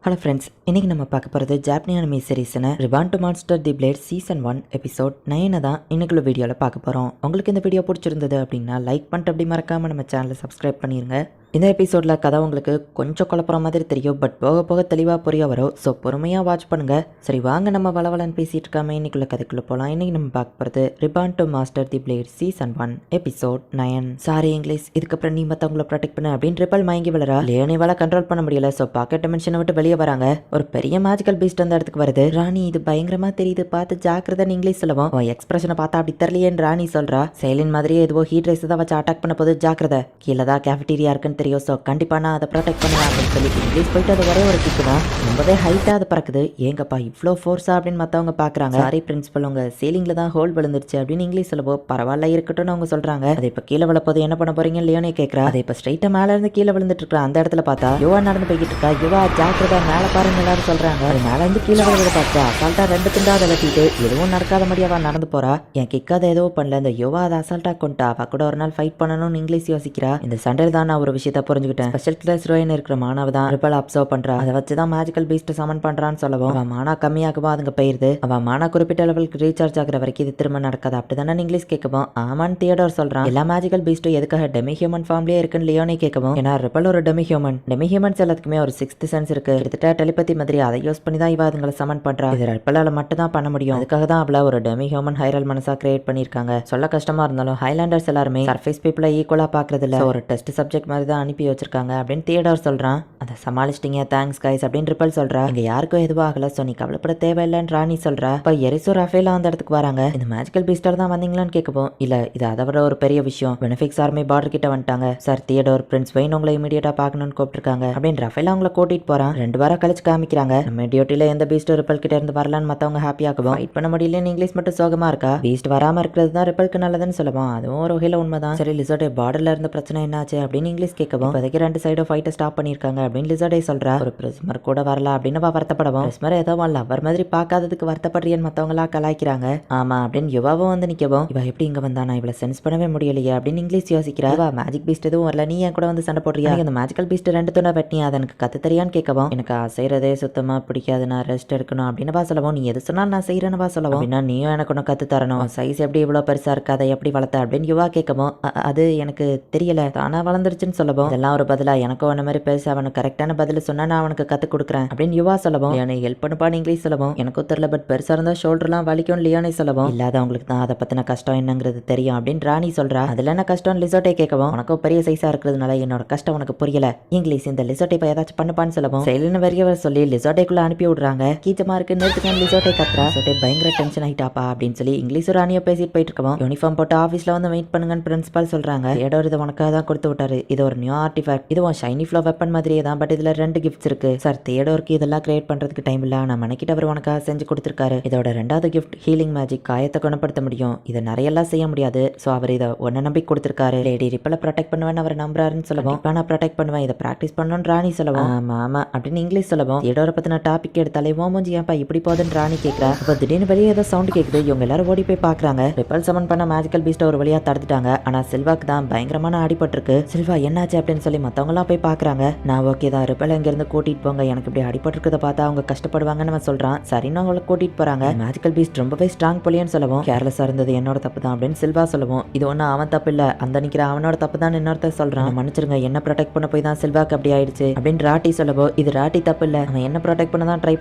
Hello friends, இன்றைக்கி நம்ம பார்க்க போகிறது ஜாப்பனீஸ் அனிமி சீரிஸ்னு ribbon to monster the blade season 1 episode 9 தான் இன்னைக்குள்ள வீடியோவில் பார்க்க போகிறோம். உங்களுக்கு இந்த வீடியோ பிடிச்சிருந்தது அப்படின்னா லைக் பண்ணிட்டு அப்படி மறக்காமல் நம்ம சேனலை சப்ஸ்கிரைப் பண்ணிடுங்க. இந்த எபிசோடில் கதை உங்களுக்கு கொஞ்சம் குழப்பற மாதிரி தெரியும், பட் போக போக தெளிவாக புரிய வரும். ஸோ பொறுமையாக வாட்ச் பண்ணுங்கள். சரி வாங்க நம்ம வளவலன்னு பேசிகிட்டு இருக்காமல் இன்னைக்குள்ள கதைக்குள்ளே போகலாம். இன்றைக்கி நம்ம பார்க்க போகிறது reborn to master the blade season 1 episode 9. Sorry English, இதுக்கப்புறம் நீ மற்றவங்கள ப்ரொடெக்ட் பண்ண அப்படின்னு ரிப்பல் மயங்கி விளரா. லியோனிவால கண்ட்ரோல் பண்ண முடியல. ஸோ பாக்கெட் டிமென்ஷனை விட்டு வெளியே வராங்க. ஒரு பெரிய மேஜிக்கல் பீஸ்ட் அந்த இடத்துக்கு வருது. ராணி இது பயங்கரமாக தெரியுது, பார்த்து ஜாக்கிரதான் இங்கிலீஷ் சொல்லவும் எக்ஸ்பிரஷனை பார்த்தா அப்படி தெரியலையேன்னு ராணி சொல்கிறா. செயலின் மாதிரியே எதுவோ ஹீட் ரைஸ் தான் வச்சு அட்டாக் பண்ண போது ஜாக்கிரதை, கீழே தான் கேஃபிட்டீரியா இருக்குன்னு தெரியும். ஸோ கண்டிப்பாக நான் அதை ப்ரொடெக்ட் பண்ணலாம் அப்படின்னு சொல்லி இங்கிலீஷ் போயிட்டு அது ஒரே ஒரு கிக்கு தான், ரொம்பவே ஹைட்டாக அது பறக்குது. ஏங்கப்பா இவ்வளோ ஃபோர்ஸா அப்படின்னு மற்றவங்க பார்க்குறாங்க. சாரி பிரின்சிபல், உங்க சீலிங்கில் தான் ஹோல் விழுந்துருச்சு அப்படின்னு இங்கிலீஷ் சொல்லவோ பரவாயில்ல இருக்கட்டும்னு அவங்க சொல்கிறாங்க. அதை இப்போ கீழே விழப்போது என்ன பண்ண போறீங்க லியோனே கேட்குறா. அதை இப்போ ஸ்ட்ரைட்டாக மேலே இருந்து கீழே விழுந்துட்டு இருக்கா. அந்த இடத்துல பார்த்தா யுவா நடந்து போய்கிட்டு இருக்கா. யுவா ஜாக்கிரதா மேலே பாருங்க எல்லாரும் சொல்கிறாங்க. அது மேலே இருந்து கீழே விழுறத பார்த்தா அசால்ட்டா ரெண்டு துண்டா அதை வெட்டிட்டு எதுவும் நடக்காத மாதிரி அவள் நடந்து போறா. என் கிக்காத எதுவும் பண்ணல, இந்த யுவா அதை அசால்ட்டா கொண்டா. அவ கூட ஒரு நாள் ஃபைட் பண்ணணும்னு இங்கிலீஷ் யோசிக்கிறா. இந்த சண்டையில் தான் நான் ஒரு விஷயத்த புரிஞ்சுக்கிட்டேன். ஸ்பெஷல் கிளாஸ் ரோயின் இருக்கிற மானாவை தான் ரிப்பல் அப்சர்வ் பண்றா. அதை வச்சுதான் மேஜிக்கல் பீஸ்ட் சமன் பண்றான்னு சொல்லவும் அவன் மானா கம்மியாகவா அதுங்க போயிருது. அவன் மானா குறிப்பிட்ட லெவலுக்கு ரீசார்ஜ் ஆகிற வரைக்கும் இது திரும்ப நடக்காது அப்படிதானே இங்கிலீஷ் கேட்கவும் ஆமான்னு தியோடோர் சொல்றான். எல்லா மேஜிக்கல் பீஸ்ட்டும் எதுக்காக டெமி ஹியூமன் ஃபார்ம்லயே இருக்குன்னு லியோனே கேட்கவும், ஏன்னா ரிப்பல் ஒரு டெமி ஹியூமன்ஸ் எல்லாத்துக்குமே ஒரு சிக்ஸ்த் சென்ஸ் இருக்கு. கிட்டத்தட்ட டெலிபதி மாதிரி அதை யூஸ் பண்ணி தான் இவ அதுங்களை சமன் பண்றா. இது ரிப்பலால மட்டும் தான் பண்ண முடியும். அதுக்காக தான் அவள ஒரு டெமி ஹியூமன் ஹைரல் மனசா கிரியேட் பண்ணிருக்காங்க. சொல்ல கஷ்டமா இருந்தாலும் ஹைலாண்டர்ஸ் எல்லாருமே சர்ஃபேஸ் பீப்புளை ஈக்குவலா பாக்குறது இல்ல, ஒரு டெஸ்ட் சப்ஜெக்ட் மாதிரி தான் அனுப்பி வச்சிருக்காங்க அப்படின்னு தியோடோர் சொல்றான். அதை சமாளிச்சிட்டீங்க, தேங்க்ஸ் கைஸ் அப்படின்னு ரிப்பல் சொல்றா. இங்க யாருக்கும் எதுவும் ஆகல, சோ நீ கவலைப்பட தேவையில்லைன்னு ராணி சொல்றா. இப்ப எரிசோ ரஃபேலா அந்த இடத்துக்கு வராங்க. இந்த மேஜிக்கல் பீஸ்டர் தான் வந்தீங்களான்னு கேட்கவும், இல்ல இது அதை விட ஒரு பெரிய விஷயம், பெனிஃபிக்ஸ் ஆர்மி பார்டர் கிட்ட வந்துட்டாங்க சார். தியோடோர் பிரின்ஸ் வெயின் உங்களை இமீடியட்டா பார்க்கணும்னு கூப்பிட்டுருக்காங்க அப்படின்னு ரஃபேலா அவங்களை கூட்டிட்டு போறான். 2 வாரம் கழிச்சு காமிக்கிறாங்க. நம்ம டியூட்டில எந்த பீஸ்ட் ரிப்பல் கிட்ட இருந்து வரலான்னு மத்தவங்க ஹாப்பியாகவும் ஃபைட் பண்ண முடியலன்னு இங்கிலீஷ் மட்டும் சோகமா இருக்கா. பீஸ்ட் வராம இருக்கிறது தான் ரிப்பலுக்கு நல்லதுன்னு சொல்லுவான். அதுவும் ஒரு வகையில உண்மைதான். சரி லிசர்டே பார்டர்ல இருந்த பிரச்சனை என்னாச்சு அப்படின்னு இங்கிலீஷ் கேட்கவும், இப்போதைக்கு 2 சைடும் ஃபைட்டை ஸ்டாப் பண்ணிருக்காங்க அப்படின்னு லிசர்டே சொல்றா. ஒரு பிரிஸ்மர் கூட வரல அப்படின்னு வருத்தப்படவும், பிரிஸ்மர் ஏதோ லவர் மாதிரி பார்க்காததுக்கு வருத்தப்படுறியன்னு மத்தவங்களா கலாய்க்கிறாங்க. ஆமா அப்படின்னு யுவாவும் வந்து நிக்கவும், இவ எப்படி இங்க வந்தானா இவளை சென்ஸ் பண்ணவே முடியலையே அப்படின்னு இங்கிலீஷ் யோசிக்கிறா. மேஜிக் பீஸ்ட் எதுவும் வரல, நீ என் கூட வந்து சண்டை போடுறியா? அந்த மேஜிக்கல் பீஸ்ட் 2 துண்டா வெட்டினியா, அதை எனக்கு கத்து தெரியான்னு கேட்கவும், எனக்கு செய்யறதே சுத்தமா பிடிக்காது, நான் ரெஸ்ட் எடுக்கணும் அப்படின்னு சொல்லவும், நீ எது சொன்னாலும் நான் செய்யறேன்னு சொல்லவும், அப்படின்னா நீயும் எனக்கு ஒன்று கத்து தரணும், சைஸ் எப்படி இவ்வளோ பெருசா இருக்கு, அதை எப்படி வளர்த்த அப்படின்னு யுவா கேட்கவும், அது எனக்கு தெரியல தானா வளர்ந்துருச்சுன்னு சொல்லவும், இதெல்லாம் ஒரு பதிலா எனக்கும் ஒன்ன மாதிரி பேச அவனுக்கு கரெக்டான பதில் சொன்னா நான் அவனுக்கு கத்து கொடுக்குறேன் அப்படின்னு யுவா சொல்லவும், லியோனை ஹெல்ப் பண்ணுப்பான்னு இங்கிலீஷ் சொல்லவும், எனக்கும் தெரியல பட் பெருசா இருந்தா ஷோல்டர்லாம் வலிக்கும் லியோனை சொல்லவும், இல்லாதவங்களுக்கு தான் அதை பத்தின கஷ்டம் என்னங்கிறது தெரியும் அப்படின்னு ராணி சொல்றா. அதுல என்ன கஷ்டம் லிசோட்டை கேட்கவும், உனக்கும் பெரிய சைஸா இருக்கிறதுனால என்னோட கஷ்டம் உனக்கு புரியல, இங்கிலீஷ் இந்த லிசோட்டை இப்போ ஏதாச்சும் பண்ணுப்பான்னு சொல்லவும், செயலின்னு வரையவர் சொல்லி லிசோட்டைக்குள்ள அனுப்பி விடுறாங்க. கீச்சமா இருக்கு நிறுத்துக்கான லிசோட்டை கத்துறா. லிசோட்டை பயங்கர டென்ஷன் ஆயிட்டாப்பா அப்படின்னு சொல்லி இங்கிலீஷ் ராணியை பேசிட்டு போயிட்டு இருக்கவும், யூனிஃபார்ம் போட்டு ஆஃபீஸ்ல வந்து வெயிட் பண்ணுங்கன்னு பிரின்சிபால் சொல்றாங்க. தியோடோர் இதை உனக்காக தான் கொடுத்து விட்டாரு, இது ஒரு நியூ ஆர்டிஃபேக்ட், இது ஷைனி ஃப்ளோ வெப்பன் மாதிரியே தான், பட் இதுல 2 கிஃப்ட்ஸ் இருக்கு சார். தியோடோருக்கு இதெல்லாம் கிரியேட் பண்றதுக்கு டைம் இல்ல, நான் மனைக்கிட்ட அவர் உனக்காக செஞ்சு கொடுத்துருக்காரு. இதோட 2வது கிஃப்ட் ஹீலிங் மேஜிக், காயத்தை குணப்படுத்த முடியும், இதை நிறைய எல்லாம் செய்ய முடியாது. சோ அவர் இதை ஒன்ன நம்பி கொடுத்துருக்காரு. லேடி ரிப்பலை ப்ரொடெக்ட் பண்ணுவேன்னு அவர் நம்புறாருன்னு சொல்லவும், இப்போ நான் ப்ரொடெக்ட் பண்ணுவேன், இதை ப்ராக்டிஸ் பண்ணணும்னு ராணி சொல்லவும், ஆமா அப்படின்னு இங்கிலீஷ் சொல்லவும், தியோடோரை பத்தின டாபிக் எடுத்தாலே ஓமோஞ்சி ஏன்ப்பா இப்படி போகுதுன்னு ராணி கேட்கிறா. அப்போ திடீர்னு வெளியே ஏதோ சவுண்ட் கேட்குது. இவங்க எல்லாரும் ஓடி போய் பாக்குறாங்க. ரிப்பல் சமன் பண்ண மேஜிக்கல் பீஸ்ட ஒரு வழியா தடுத்துட்டாங்க. ஆனா சில்வாக்கு தான் பயங்கரமான அடிபட்டிருக்கு. சில்வா என்னாச்சு அப்படின்னு சொல்லி மத்தவங்க எல்லாம் போய் பாக்குறாங்க. நான் ஓகே தான், ரிப்பல் இங்க இருந்து கூட்டிட்டு போங்க, எனக்கு இப்படி அடிபட்டிருக்கத பார்த்தா அவங்க கஷ்டப்படுவாங்கன்னு அவன் சொல்றான். சரின்னு அவங்களை கூட்டிட்டு போறாங்க. மேஜிக்கல் பீஸ்ட் ரொம்பவே ஸ்ட்ராங் போலியன்னு சொல்லவும், கேர்லெஸ்ஸா இருந்தது என்னோட தப்பு தான் அப்படின்னு சில்வா சொல்லவும், இது ஒன்னும் அவன் தப்பு இல்ல, அந்த நிக்கிற அவனோட தப்பு தான் இன்னொருத்தர் சொல்றான். மன்னிச்சிருங்க, என்ன ப்ரொடெக்ட் பண்ண போய் தான் சில்வாக்கு அப்படி ஆயிடுச்சு அப்படின்னு ராட்டி சொல்லவோ, இது ராட்டி தப்பு இல்ல, அவன் என்ன ப்ரொடெக்ட் பண்ண தான் ட்ரை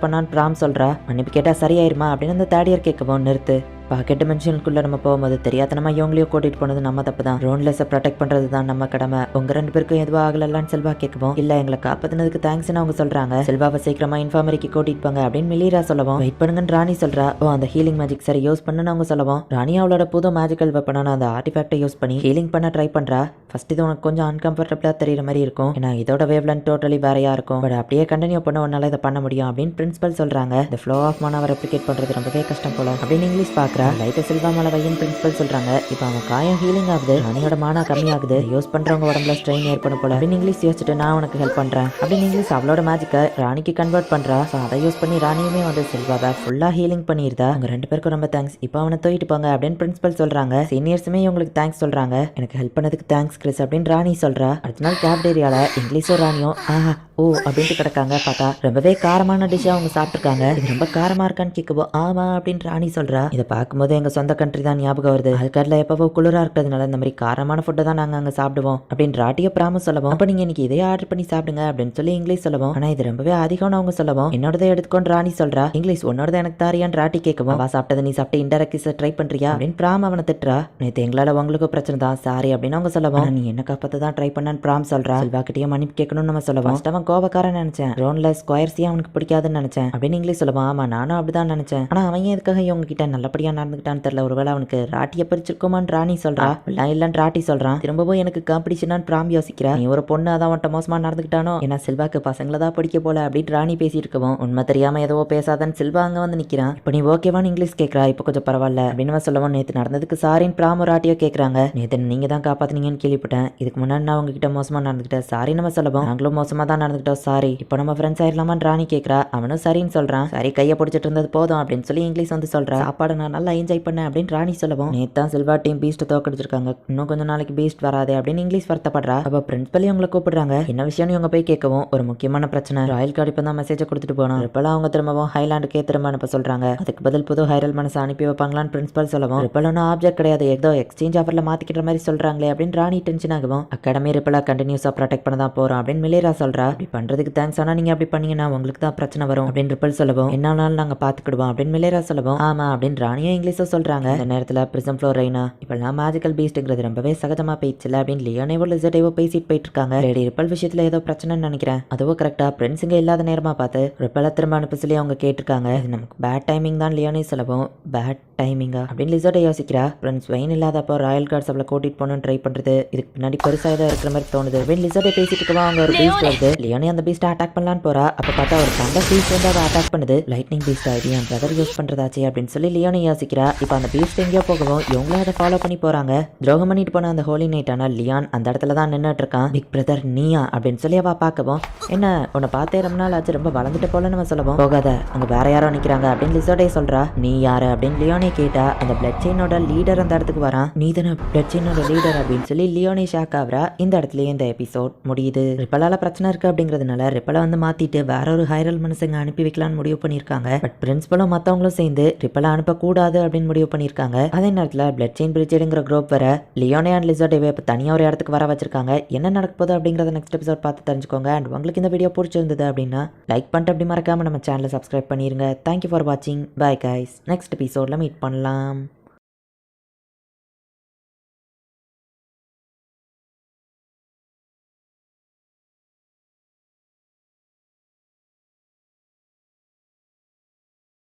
பண்ணான்னு பிராம் சொல்றா. மன்னிப்பு கேட்டா சரியாயிருமா அப்படின்னு அந்த தேடியர் கேட்கவும், நிறுத்து, பாக்கெட் டிமென்ஷனுக்குள்ள நம்ம போகும்போது தெரியாதனமா இவங்களையும் கூட்டிட்டு போனது நம்ம தப்பு தான், ரோன்லெஸ் ப்ரொடெக்ட் பண்றது தான் நம்ம கடமை, உங்க 2 பேருக்கும் எதுவும் ஆகலன்னு செல்வா கேட்கவும், இல்ல எங்களை காப்பாத்தினதுக்கு தேங்க்ஸ்னு அவங்க சொல்றாங்க. செல்வாவை சீக்கிரமா இன்ஃபார்மரிக்கு கூட்டிட்டு போங்க அப்படின்னு மிலிரா சொல்லவும், வெயிட் பண்ணுங்கன்னு ராணி சொல்றா. அந்த ஹீலிங் மேஜிக் சரி யூஸ் பண்ணுன்னு அவங்க சொல்லவும், ராணி அவளோட புது மேஜிக்கல் வெப்பனான அந்த ஆர்டிஃபேக்டை யூஸ் பண்ணி ஹீலிங் பண்ண ட்ரை பண்றா. ஃபர்ஸ்ட் இது உனக்கு கொஞ்சம் அன்கம்ஃபர்டபிளா தெரியுற மாதிரி இருக்கும், ஏன்னா இதோட வேவ்லென்த் டோட்டலி வேறையா இருக்கும், பட் அப்படியே கண்டினியூ பண்ண உன்னால இதை பண்ண முடியும் அப்படின்னு பிரின்சிபல் சொல்றாங்க. இந்த ஃப்ளோ ஆஃப் மனாவை ரெப்ளிகேட் பண்றது ரொம்பவே கஷ்டம் போல அப்படின்னு இங்கிலீஷ் பாக்குறா. கேட்கறா. லைட்டை சில்வா மேல வையன் பிரின்சிபல் சொல்றாங்க. இப்போ அவங்க காயம் ஹீலிங் ஆகுது, ராணியோட மானா கம்மியாகுது, யூஸ் பண்றவங்க உடம்புல ஸ்ட்ரெயின் ஏற்படும் போல அப்படின்னு இங்கிலீஷ் யோசிச்சுட்டு நான் உனக்கு ஹெல்ப் பண்றேன் அப்படின்னு இங்கிலீஷ் அவளோட மேஜிக்கை ராணிக்கு கன்வெர்ட் பண்றா. ஸோ அதை யூஸ் பண்ணி ராணியுமே வந்து சில்வாவை ஃபுல்லா ஹீலிங் பண்ணிருந்தா. அவங்க 2 பேருக்கும் ரொம்ப தேங்க்ஸ், இப்போ அவனை தூக்கிட்டு போங்க அப்படின்னு பிரின்சிபல் சொல்றாங்க. சீனியர்ஸுமே இவங்களுக்கு தேங்க்ஸ் சொல்றாங்க. எனக்கு ஹெல்ப் பண்ணதுக்கு தேங்க்ஸ் கிறிஸ் அப்படின்னு ராணி சொல்றா. அடுத்த நாள் கேப்டேரியால இங்கிலீஷும் ராணியும் ஆஹா ஓ அப்படின்ட்டு கிடக்காங்க. பார்த்தா ரொம்பவே காரமான டிஷ்ஷா அவங்க சாப்பிட்டுருக்காங்க. இது ரொம்ப காரமா இருக்கான்னு கேட்கவோ ஆமா அப்படின்னு ராணி சொல்றா. இதை பார்க்கும்போது எங்க சொந்த கண்ட்ரி தான் ஞாபகம் வருது. அதுக்காட்டில் எப்பவோ குளிரா இருக்கிறதுனால இந்த மாதிரி காரமான ஃபுட்டை தான் நாங்க அங்க சாப்பிடுவோம் அப்படின்னு ராட்டிய பிராம சொல்லவும், அப்ப நீங்க இன்னைக்கு இதே ஆர்டர் பண்ணி சாப்பிடுங்க அப்படின்னு சொல்லி இங்கிலீஷ் சொல்லவும், ஆனா இது ரொம்பவே அதிகம்னு அவங்க சொல்லவும் என்னோடதை எடுத்துக்கொண்டு ராணி சொல்றா. இங்கிலீஷ் உன்னோட எனக்கு தாரியான்னு ராட்டி கேட்கவும், அவ சாப்பிட்டதை நீ சாப்பிட்டு இன்டெரக்ட் ட்ரை பண்றியா அப்படின்னு பிராம் அவனை திட்டுறா. நேற்று எங்களால உங்களுக்கு பிரச்சனை தான் சாரி அப்படின்னு அவங்க சொல்லவும், நீ என்ன காப்பாத்த தான் ட்ரை பண்ணான்னு பிராம் சொல்றா. செல்வா கிட்டே மன்னிப்பு கேட்கணும்னு நம்ம சொல்லவும், அவன் கோபக்காரன் நினைச்சேன், ரோன்ல ஸ்கொயர்ஸே அவனுக்கு பிடிக்காதுன்னு நினைச்சேன் அப்படின்னு இங்கிலீஷ் சொல்லுவான். ஆமா நானும் அப்படிதான் நினைச்சேன், ஆனா அவன் எதுக்காக இவங்க கிட்ட நல்லபடியா நடந்துக்கிட்டான்னு தெரியல, ஒருவேளை அவனுக்கு ராட்டியை பிரிச்சிருக்குமான்னு ராணி சொல்றா. இல்லன்னு ராட்டி சொல்றான். திரும்பவும் எனக்கு காம்படிஷனான்னு பிராம் யோசிக்கிறா. நீ ஒரு பொண்ணு அதான் அவன்கிட்ட மோசமா நடந்துக்கிட்டானோ, ஏன்னா சில்வாக்கு பசங்களை தான் பிடிக்க போல அப்படின்னு ராணி பேசிட்டு இருக்கவும், உண்மை தெரியாம ஏதோ பேசாதன்னு சில்வா அங்க வந்து நிக்கிறான். இப்போ நீ ஓகேவான்னு இங்கிலீஷ் கேட்கறா. இப்போ கொஞ்சம் பரவாயில்ல அப்படின்னு சொல்லவும், நேற்று நடந்ததுக்கு சாரின்னு பிராம் ராட்டியோ கேட்கறாங்க. நேற்று நீங்க தான் காப்பாத்தினீங்கன்னு கேள்விப்பட்டேன், இதுக்கு முன்னாடி நான் உங்ககிட்ட மோசமா நடந்துக்கிட்டேன் சாரி நம்ம சொல்லவும், நாங்களும் மோசமா தான் நடந்துக்கிட்டோம் சாரி, இப்போ நம்ம ஃப்ரெண்ட்ஸ் ஆயிடலாமான்னு ராணி கேட்கறா. அவனும் சரின்னு சொல்றான். சரி கையை பிடிச்சிட்டு இருந்தது போதும் அப்படின்னு சொல்லி இங்கிலீஷ் வந்து சொல்றா. சாப்பாடு நான் நல்லா என்ஜாய் பண்ணேன் அப்படின்னு ராணி சொல்லவும், நேத்தான் சில்வா டீம் பீஸ்ட் தோக்கடிச்சிருக்காங்க, இன்னும் கொஞ்சம் நாளைக்கு பீஸ்ட் வராது அப்படின்னு இங்கிலீஷ் வருத்தப்படுறா. அப்ப பிரின்சிபல் இவங்களை கூப்பிடுறாங்க. என்ன விஷயம்னு இவங்க போய் கேட்கவும், ஒரு முக்கியமான பிரச்சனை, ராயல் கார்டு இப்போ தான் மெசேஜ் கொடுத்துட்டு போனோம், ரிப்பலா அவங்க திரும்பவும் ஹைலாண்டுக்கே திரும்ப அனுப்ப சொல்றாங்க, அதுக்கு பதில் புது ஹைரல் மனசை அனுப்பி வைப்பாங்களான்னு பிரின்சிபல் சொல்லவும், ரிப்பல் ஒன்றும் ஆப்ஜெக்ட் கிடையாது, ஏதோ எக்ஸ்சேஞ்ச் ஆஃபர்ல மாத்திக்கிற மாதிரி சொல்றாங்களே அப்படின்னு ராணி டென்ஷன் ஆகும். அகாடமி ரிப்பலா கண்டினியூஸா ப்ரொடெக்ட் பண்ண தான் போறோம் அப்படின்னு மிலேரா சொல்றா. இப்படி பண்றதுக்கு தேங்க்ஸ், ஆனா நீங்க அப்படி பண்ணீங்கன்னா உங்களுக்கு தான் பிரச்சனை வரும் அப்படின்னு ரிப்பல் சொல்லவும், என்னாலும் நாங்க பாத்துக்கிடுவோம் அப்படின்னு மிலேரா சொல்லவும், ஆமா அப்படின்னு ராணியும் இங்கிலீஷும் சொல்றாங்க. இந்த நேரத்துல பிரிசம் ஃப்ளோர் ரெய்னா இப்பெல்லாம் மேஜிக்கல் பீஸ்ட்ங்கிறது ரொம்பவே சகஜமா போயிடுச்சுல அப்படின்னு லியோனேவோ லிசர்டேவோ பேசிட்டு போயிட்டு இருக்காங்க. ரெடி ரிப்பல் விஷயத்துல ஏதோ பிரச்சனைன்னு நினைக்கிறேன், அதுவும் கரெக்டா ஃப்ரெண்ட்ஸ் இங்க இல்லாத நேரமா பார்த்து ரிப்பலை திரும்ப அனுப்ப சொல்லி அவங்க கேட்டிருக்காங்க. இது நமக்கு பேட் டைமிங் தான் லியோனே சொல்லவும், பேட் டைமிங்கா அப்படின்னு லிசர்டே யோசிக்கிறா. ஃப்ரெண்ட்ஸ் வெயின் இல்லாதப்போ ராயல் கார்ட்ஸ் அவளை கூட்டிட்டு போகணும்னு ட்ரை பண்றது இதுக்கு பின்னாடி பெருசா ஏதோ இருக்கிற மாதிரி தோணுது அப்படின்னு லிசர்டே பேசிட்டு இருக்கவா. அவங்க ஒரு பீஸ்ட் வருது, லியோனே அந்த பீஸ்ட்டை அட்டாக் பண்ணலான்னு போறா. அப்ப பார்த்தா ஒரு தண்ட பீஸ்ட் வந்து அதை அட்டாக் பண்ணுது. லைட்னிங் பீஸ்ட் ஆகி என் பிரதர் யூஸ் பண்றதாச்சு அப்படின்னு சொல்லி லியோனே யோசிக்கிறா. இப்போ அந்த பீஸ்ட் எங்கேயோ போகவும் இவங்களும் அதை ஃபாலோ பண்ணி போறாங்க. துரோகம் பண்ணிட்டு போன அந்த ஹோலி நைட் ஆனா லியான் அந்த இடத்துல தான் நின்றுட்டு இருக்கான். பிக் பிரதர் நீயா அப்படின்னு சொல்லி அவ பார்க்கவும், என்ன உன்னை பார்த்தே ரொம்ப நாள் ஆச்சு, ரொம்ப வளர்ந்துட்டு போல நம்ம சொல்லவும், போகாத அங்க வேற யாரோ நிக்கிறாங்க அப்படின்னு லிசோடே சொல்றா. நீ யாரு அப்படின்னு லியோனே கேட்டா. அந்த பிளட் செயினோட லீடர் அந்த இடத்துக்கு வரான். நீ தானே பிளட் செயினோட லீடர் அப்படின்னு சொல்லி லியோனே ஷாக் ஆகுறா. இந்த இடத்துலயே இந்த எபிசோட் முடியுது. ரிப்பலால பிரச்சனை இருக்கு அப்படிங்கிறதுனால ரிப்பலை வந்து மாத்திட்டு வேற ஒரு ஹைரல் மனுஷங்க அனுப்பி வைக்கலான்னு முடிவு பண்ணிருக்காங்க. பட் பிரின்சிபலும் மத்தவங்களும் சேர்ந்து ரிப்பலை அனுப்பக்கூடாது அப்படின்னு முடிவு பண்ணிருக்காங்க. அதே நேரத்தில் பிளட் செயின் பிரிட்ஜுங்கிற குரூப் வர லியோனே அண்ட் லிசோடேவை இப்போ தனியாக ஒரு இடத்துக்கு வர வச்சிருக்காங்க. என்ன நடக்க போகுது அப்படிங்கிறத நெக்ஸ்ட் எபிசோட் பார்த்து தெரிஞ்சுக்கோங்க. அண்ட் உங்களுக்கு இந்த வீடியோ பிடிச்சிருந்தது அப்படின்னா லைக் பண்ணிட்டு அப்படி மறக்காம நம்ம சேனலை சப்ஸ்கிரைப் பண்ணிருங்க. தேங்க்யூ ஃபார் வாட்சிங். Bye guys. நெக்ஸ்ட் எபிசோட்ல மீட் பண்ணலாம்.